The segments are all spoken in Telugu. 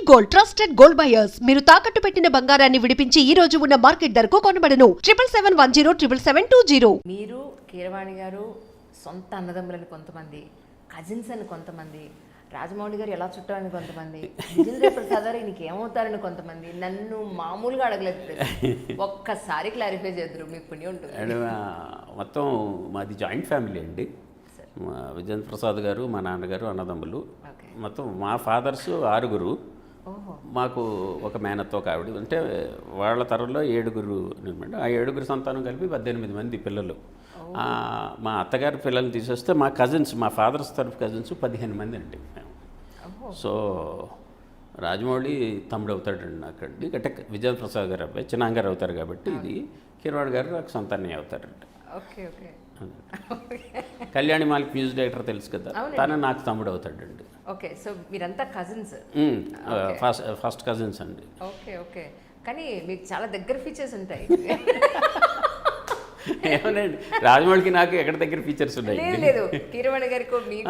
గోల్డ్ ట్రస్టెడ్ గోల్డ్ బయర్స్ మీరు తాకట్టు పెట్టిన బంగారాన్ని విడిపించి ఈ రోజు ఉన్న మార్కెట్ ధరకు కొనబడను. 77710720. మీరు కీరవాణి గారు సొంత అన్నదమ్ములని కొంతమంది, కజిన్స్ అని కొంతమంది, రాజమౌళి గారు ఎలా చుట్టాలని కొంతమంది, విజేంద్ర ప్రసాద్ గారు నీకు ఏమవుతారని కొంతమంది, నన్ను మామూలుగా అడగలేదు. ఒక్కసారి క్లారిఫై చేద్దరు, మీకు పుణ్యం ఉంటుంది. మొత్తం మాది జాయింట్ ఫ్యామిలీ అండి. విజేంద్ర ప్రసాద్ గారు, మా నాన్నగారు అన్నదమ్ములు. మొత్తం మా ఫాదర్స్ 6, మాకు ఒక మేనత్తో ఒక ఆవిడ. అంటే వాళ్ళ తరంలో 7 అనమాట. ఆ 7 సంతానం కలిపి 18 మంది పిల్లలు. మా అత్తగారి పిల్లల్ని తీసేస్తే మా కజిన్స్, మా ఫాదర్స్ తరఫు కజిన్స్ 15 మంది అండి. సో రాజమౌళి తమ్ముడు అవుతాడండి నాకండి. అంటే విజేంద్ర ప్రసాద్ గారు అబ్బాయి చిన్నాంగారు అవుతారు కాబట్టి ఇది కీరవాణి గారు నాకు సంతానం అవుతారండి. Okay okay. Kalyani Malik music director తెలుసు కదా, తను నాకు తమ్ముడు అవుతాడండి. ఓకే, సో మీరంతా కజిన్స్? ఫస్ట్ కజిన్స్ అండి. Okay okay. కానీ మీకు చాలా దగ్గర ఫీచర్స్ ఉంటాయి. ఏమోనండి, రాజమౌళికి నాకు ఎక్కడ దగ్గర ఫీచర్స్ ఉన్నాయి? లేదు, కీరవాణి గారికి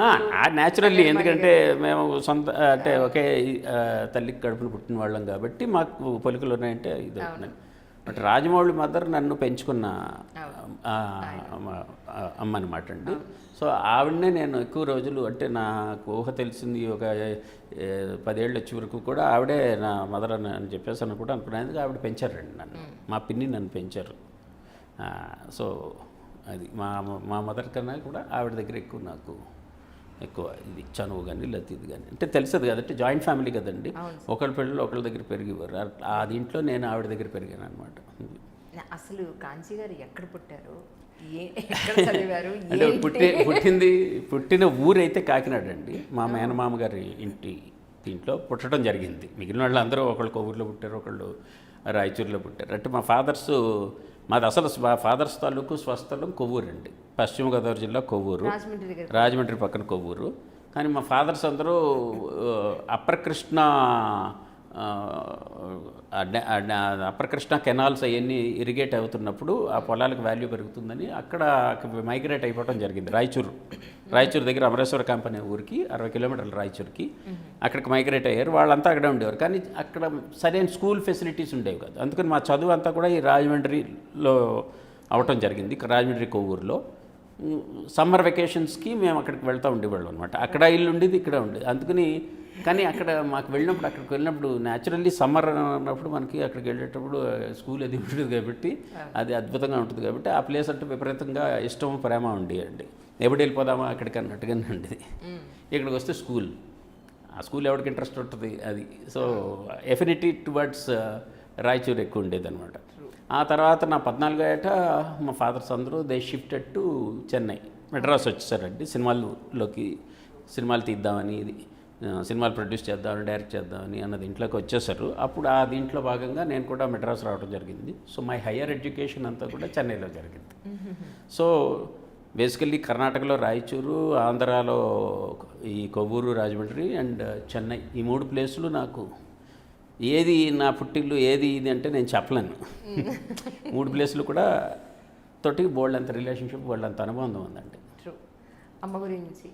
న్యాచురల్లీ. ఎందుకంటే మేము సొంత అంటే ఒకే తల్లికి కడుపును పుట్టిన వాళ్ళం కాబట్టి మాకు పొలికలు ఉన్నాయంటే ఇది అవుతున్నాయి. బట్ రాజమౌళి మదర్ నన్ను పెంచుకున్న అమ్మ అనమాట అండి. సో ఆవిడనే నేను ఎక్కువ రోజులు, అంటే నాకు ఊహ తెలిసింది ఒక 10 ఏళ్ళు వచ్చే వరకు కూడా ఆవిడే నా మదర్ అని చెప్పేసి అని కూడా అనుకున్నాను. ఆవిడ పెంచారండి నన్ను, మా పిన్ని నన్ను పెంచారు. సో అది మా మదర్ కన్నా కూడా ఆవిడ దగ్గర ఎక్కువ ఇది చనువు కానీ లేకపోతే ఇది కానీ అంటే తెలిసేది కదంటే జాయింట్ ఫ్యామిలీ కదండి. ఒకళ్ళ పిల్లలు ఒకళ్ళ దగ్గర పెరిగేవారు. ఆ దీంట్లో నేను ఆవిడ దగ్గర పెరిగాను అనమాట. అసలు కాంచీ గారు ఎక్కడ పుట్టారు, ఎక్కడ చదివారు? అంటే పుట్టిన ఊరైతే కాకినాడ అండి. మా మేనమామ గారి ఇంటి దీంట్లో పుట్టడం జరిగింది. మిగిలిన వాళ్ళు అందరూ ఒకళ్ళు కొవ్వూరులో పుట్టారు, ఒకళ్ళు రాయచూరులో పుట్టారు. అంటే మాది అసలు మా ఫాదర్స్ తాలూకు స్వస్థలం కొవ్వూరు అండి. పశ్చిమ గోదావరి జిల్లా కొవ్వూరు, రాజమండ్రి పక్కన కొవ్వూరు. కానీ మా ఫాదర్స్ అందరూ అప్పర్ కృష్ణ కెనాల్స్ అవన్నీ ఇరిగేట్ అవుతున్నప్పుడు ఆ పొలాలకు వాల్యూ పెరుగుతుందని అక్కడ మైగ్రేట్ అయిపోవడం జరిగింది. రాయచూరు దగ్గర అమరేశ్వర క్యాంప్ అనే ఊరికి 60 కిలోమీటర్లు రాయచూరుకి అక్కడికి మైగ్రేట్ అయ్యారు. వాళ్ళంతా అక్కడే ఉండేవారు. కానీ అక్కడ సరైన స్కూల్ ఫెసిలిటీస్ ఉండేవి కాదు. అందుకని మా చదువు అంతా కూడా ఈ రాజమండ్రిలో అవటం జరిగింది. రాజమండ్రి కొవ్వూరులో సమ్మర్ వెకేషన్స్కి మేము అక్కడికి వెళ్తూ ఉండేవాళ్ళం అనమాట. అక్కడ ఇల్లు ఉండేది, ఇక్కడ ఉండేది. అందుకని కానీ అక్కడికి వెళ్ళినప్పుడు న్యాచురల్లీ సమ్మర్ అన్నప్పుడు మనకి అక్కడికి వెళ్ళేటప్పుడు స్కూల్ అది ఉంటుంది కాబట్టి అది అద్భుతంగా ఉంటుంది కాబట్టి ఆ ప్లేస్ అంటే విపరీతంగా ఇష్టం, ప్రేమ ఉండేయండి. ఎప్పుడు వెళ్ళిపోదామా అక్కడికి అన్నట్టుగానే ఉండేది. ఇక్కడికి వస్తే ఆ స్కూల్ ఎవరికి ఇంట్రెస్ట్ ఉంటుంది అది. సో ఎఫినిటీ టువర్డ్స్ రాయచూరు ఎక్కువ ఉండేది అనమాట. ఆ తర్వాత నా 14 ఏట మా ఫాదర్స్ అందరూ they shifted to Chennai, Madras వచ్చేసారండి. సినిమాలు తీద్దామని, సినిమాలు ప్రొడ్యూస్ చేద్దామని, డైరెక్ట్ చేద్దామని అన్నది ఇంట్లోకి వచ్చేసారు. అప్పుడు ఆ దీంట్లో భాగంగా నేను కూడా మెడ్రాస్ రావడం జరిగింది. సో మై హయ్యర్ ఎడ్యుకేషన్ అంతా కూడా చెన్నైలో జరిగింది. సో బేసికల్లీ కర్ణాటకలో రాయచూరు, ఆంధ్రాలో ఈ కొవ్వూరు, రాజమండ్రి అండ్ చెన్నై, ఈ 3 ప్లేసులు నాకు ఏది నా పుట్టిల్లు ఏది ఇది అంటే నేను చెప్పలేను. 3 ప్లేసులు కూడా తోటి బోల్డ్ అంత రిలేషన్షిప్, బోల్డ్ అంత అనుబంధం ఉందండి. అమ్మ గురించి,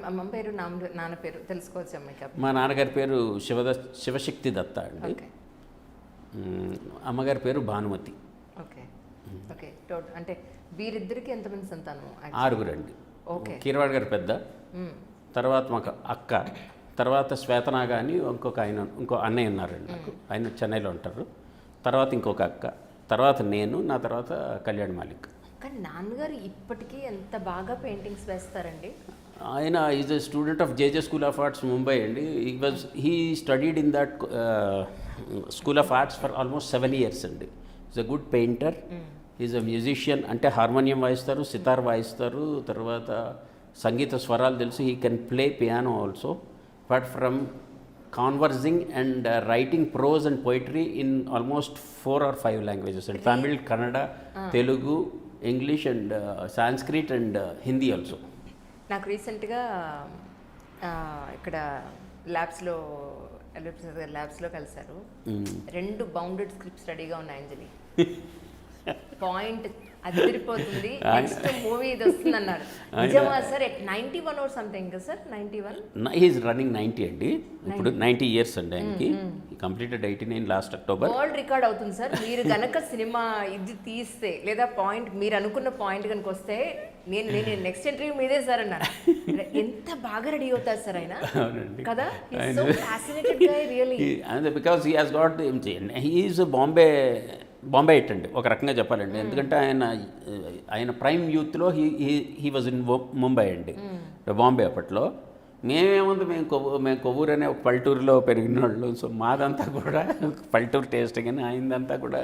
అమ్మ పేరు, నాన్న పేరు తెలుసుకోవచ్చు అమ్మాయికి? మా నాన్నగారి పేరు శివశక్తి దత్త అండి. అమ్మగారి పేరు భానుమతి. Okay okay. అంటే వీరిద్దరికి ఎంతమంది సంతానం? 6 అండి. ఓకే. కీరవాణి గారు పెద్ద, తర్వాత మాకు అక్క, తర్వాత శ్వేతనాగ అని ఇంకో అన్నయ్య ఉన్నారండి నాకు. ఆయన చెన్నైలో ఉంటారు. తర్వాత ఇంకొక అక్క, తర్వాత నేను, నా తర్వాత కళ్యాణ్ మాలిక్. కానీ నాన్నగారు ఇప్పటికీ ఎంత బాగా పెయింటింగ్స్ వేస్తారండి. ఆయన is a student of JJ school of arts Mumbai అండి. He studied in that school of arts for almost 7 years అండి. Is a good painter, is a musician. అంటే హార్మోనియం వాయిస్తారు, సితార్ వాయిస్తారు, తర్వాత సంగీత స్వరాలు తెలుసు. He can play piano also. But from conversing and writing prose and poetry in almost 4 or 5 languages and Tamil, Kannada, Telugu, English and Sanskrit and Hindi also. నాకు రీసెంట్గా ఇక్కడ ల్యాబ్స్లో కలిశారు. 2 బౌండెడ్ స్క్రిప్ట్స్ రెడీగా ఉన్నాయి అంజలి. పాయింట్ అది తిరిగిపోతుంది. నెక్స్ట్ మూవీ ఇది వస్తుంది అన్నారు. నిజమా సార్? 91 or something కదా సార్? 91 హీఈస్ రన్నింగ్ 90 అండి. ఇప్పుడు 90 years అండి ఆయనకి. Completed 89 last October. World record అవుతుంది సార్. మీరు గనక సినిమా ఇది తీస్తే లేదా పాయింట్ మీరు అనుకున్న పాయింట్ కనుక వస్తే నేను నెక్స్ట్ ఇంటర్వ్యూ మీదే సార్ అన్నారు. ఎంత బాగా రెడీ అవుతారు సార్ ఆయన కదా. So fascinated guy really. Because he has got he is Bombay hit అండి ఒక రకంగా చెప్పాలండి. ఎందుకంటే ఆయన ప్రైమ్ యూత్లో హీ వాజ్ ఇన్ ముంబై అండి, బాంబే అప్పట్లో. మేమేముంది, మేము కొవ్వూరు అనే ఒక పల్లెటూరులో పెరిగిన వాళ్ళు. సో మాదంతా కూడా పల్లెటూరు టేస్ట్, కానీ ఆయనదంతా కూడా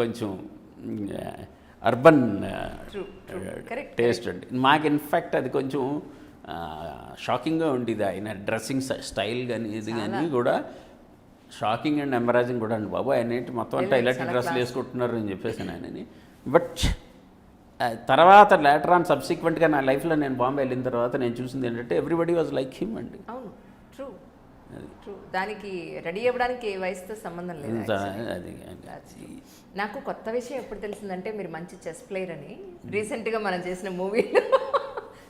కొంచెం అర్బన్ టేస్ట్ అండి. మాకు ఇన్ఫ్యాక్ట్ అది కొంచెం షాకింగ్గా ఉండేది. ఆయన డ్రెస్సింగ్ స్టైల్ కానీ ఇది కానీ కూడా షాకింగ్ అండ్ ఎంబరాజింగ్ కూడా అండి. బాబు ఆయన ఏంటి మొత్తం అంతా ఇలాంటి డ్రెస్సులు వేసుకుంటున్నారు అని చెప్పేసి ఆయనని. బట్ తర్వాత లేటర్ ఆన్ సబ్సిక్వెంట్గా నా లైఫ్లో నేను బాంబే వెళ్ళిన తర్వాత నేను చూసింది ఏంటంటే ఎవ్రీబడి వాజ్ లైక్ హిమ్ అండి. అవును, ట్రూ ట్రూ. దానికి రెడీ అవ్వడానికి వయసుతో సంబంధం లేదు. అది నాకు కొత్త విషయం ఎప్పుడు తెలిసిందంటే మీరు మంచి చెస్ ప్లేయర్ అని. రీసెంట్గా మనం చేసిన మూవీలో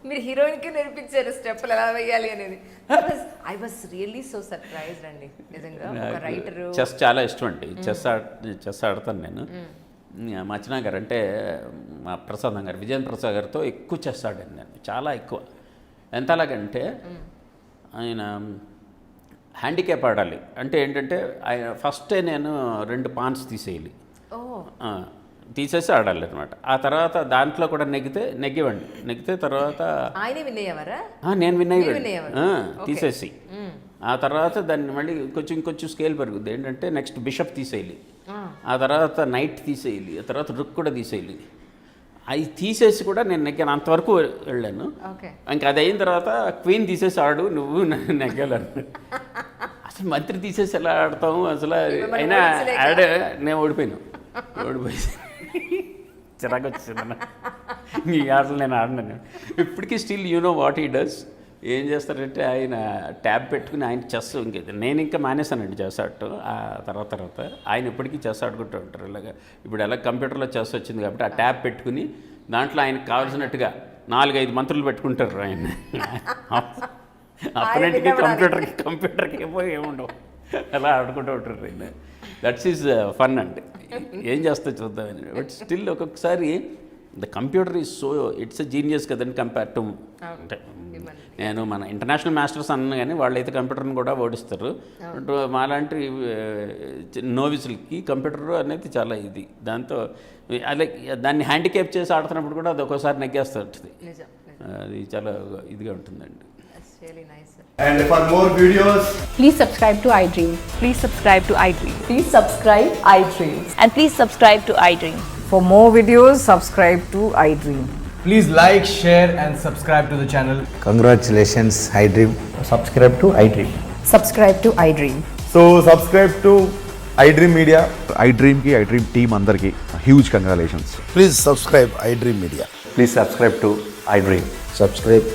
మీరు హీరోయిన్కి నేర్పించారు స్టెప్పులు ఎలా వేయాలి అనేది. I was really so surprised అండి నిజంగా. ఒక రైటరు. చెస్ చాలా ఇష్టం అండి. చెస్ ఆడతాను నేను. మచనా గారు అంటే మా ప్రసాదం గారు, విజయన్ ప్రసాద్ గారితో ఎక్కువ చెస్ ఆడాను నేను, చాలా ఎక్కువ. ఎంతలాగంటే ఆయన హ్యాండిక్యాప్ ఆడాలి అంటే ఏంటంటే ఆయన ఫస్టే నేను 2 పాన్స్ తీసేయాలి, తీసేసి ఆడాలి అనమాట. ఆ తర్వాత దాంట్లో కూడా నెగ్గితే తర్వాత ఆయనే విన్ అయ్యేవారా? నేను విన్ అయ్యేవాడు తీసేసి. ఆ తర్వాత దాన్ని మళ్ళీ ఇంకొంచెం స్కేల్ పెరుగుద్ది. ఏంటంటే నెక్స్ట్ బిషప్ తీసేయాలి, ఆ తర్వాత నైట్ తీసేయాలి, ఆ తర్వాత రుక్ కూడా తీసేయాలి. అవి తీసేసి కూడా నేను నెగ్గాను, అంతవరకు వెళ్ళాను. ఇంకా అది అయిన తర్వాత క్వీన్ తీసేసి ఆడు, నువ్వు నెగ్గాలను. అసలు మంత్రి తీసేసి ఎలా ఆడతాము అసలు? అయినా నేను ఓడిపోయి చిరాకు వచ్చింది ఈ ఆటలు నేను ఆడినాను. ఇప్పటికీ still you know what he does. ఏం చేస్తారంటే ఆయన ట్యాబ్ పెట్టుకుని ఆయన చెస్ నేను ఇంకా మానేశానండి చెస్ ఆడటం. ఆ తర్వాత ఆయన ఇప్పటికీ చెస్ ఆడుకుంటూ ఉంటారు. ఇలాగా ఇప్పుడు ఎలా కంప్యూటర్లో చెస్ వచ్చింది కాబట్టి ఆ ట్యాబ్ పెట్టుకుని దాంట్లో ఆయనకు కావాల్సినట్టుగా 4-5 మంత్రులు పెట్టుకుంటారు ఆయన. అప్పటికి కంప్యూటర్కి ఏముండవు, అలా ఆడుకుంటూ ఉంటారు ఆయన. దట్స్ ఈజ్ ఫన్ అండి. ఏం చేస్తా చూద్దామని. బట్ స్టిల్ ఒక్కొక్కసారి the computer is so it's a genius కదండి కంపేర్ టు. అంటే నేను మన ఇంటర్నేషనల్ మాస్టర్స్ అన్న కానీ వాళ్ళైతే కంప్యూటర్ని కూడా ఓడిస్తారు. మాలాంటి నోవిస్లకి కంప్యూటర్ అనేది చాలా ఇది. దాంతో అలా దాన్ని హ్యాండిక్యాప్ చేసి ఆడుతున్నప్పుడు కూడా అది ఒక్కోసారి నెగ్గేస్తూ ఉంటుంది. అది చాలా ఇదిగా ఉంటుందండి. And for more videos, please subscribe to iDream. Please subscribe to iDream. Please subscribe iDream. And please subscribe to iDream. For more videos, subscribe to iDream. please like, share and subscribe to the channel. Congratulations, iDream. Subscribe to iDream. Subscribe to iDream. So subscribe to iDream Media. iDream team andarki huge congratulations. Please subscribe iDream Media. Please subscribe to iDream. Subscribe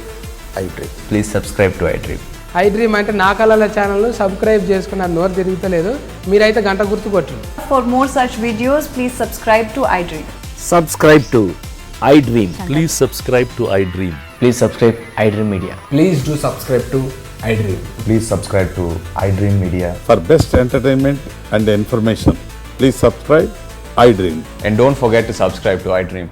iDream. Please subscribe to iDream. iDream అంటే నా కళల ఛానల్ను సబ్స్క్రైబ్ చేసుకున్న నోరు తిరుగుతలేదు, మీరైతే గంట గుర్తు కొట్టండి. For more such videos, please subscribe to iDream. Subscribe to iDream. Please subscribe to iDream. Please subscribe iDream Media. Please do subscribe to iDream. Please subscribe to iDream Media. For best entertainment and information, please subscribe iDream. And don't forget to subscribe to iDream.